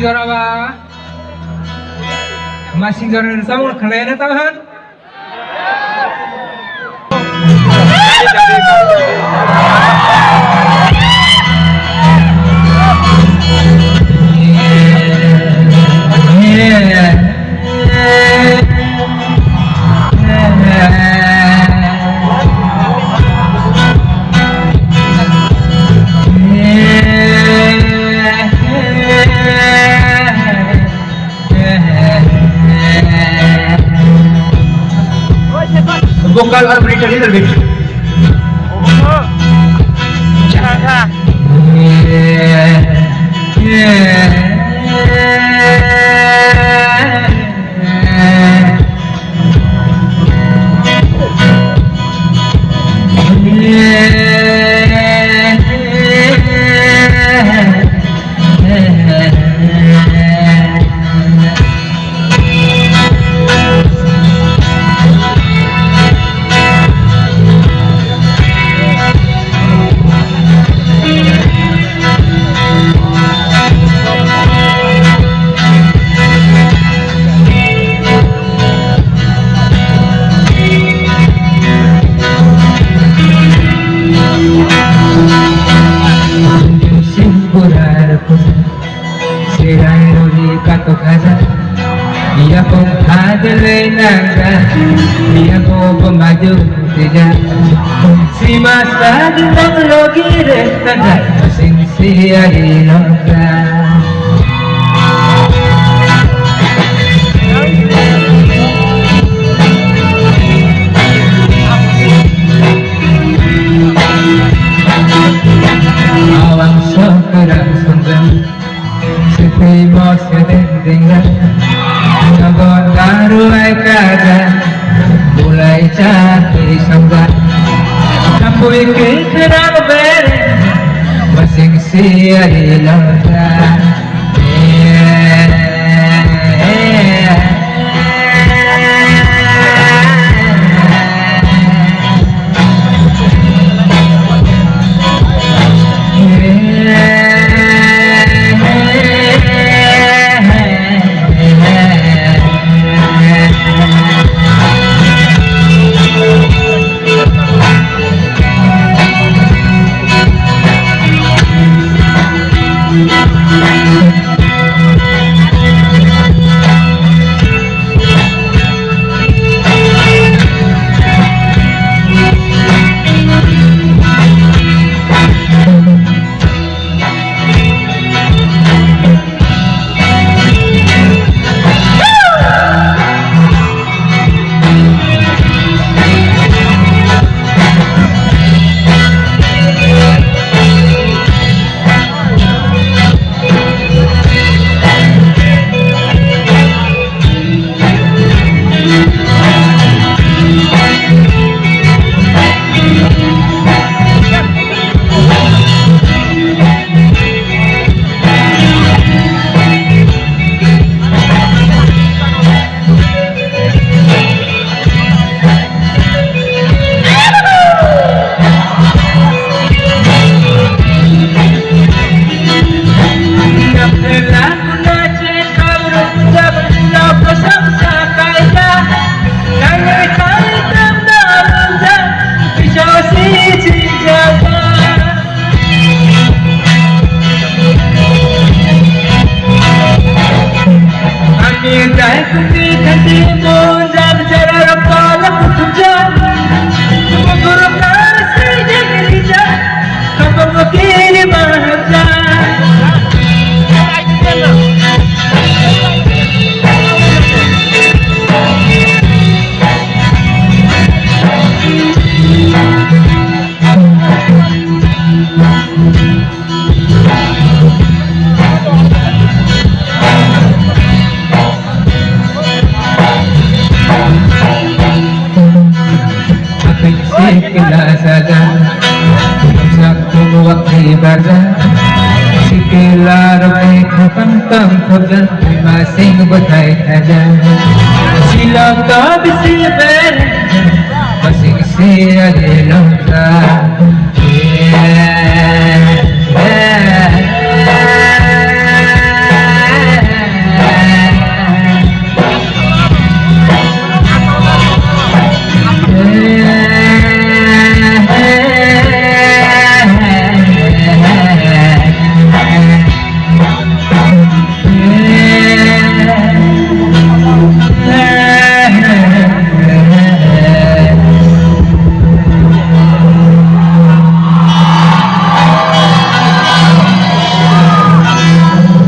jora ba masing jora ni sama kalian tahan vocal vibrate a little bit. Dia pun ada lenangnya, dia pun pemaju tidak. Si masa di logi restanda, sing sia di nongsa. Awang sokeran sundang, sepi bos sedendingan. Nagon baru aikada mulai cari sambat Sampai kenal bere masing sia di lautan Sikilar may kapantang kagan masing batay tagan silang tabi si ben masing siya dilong sa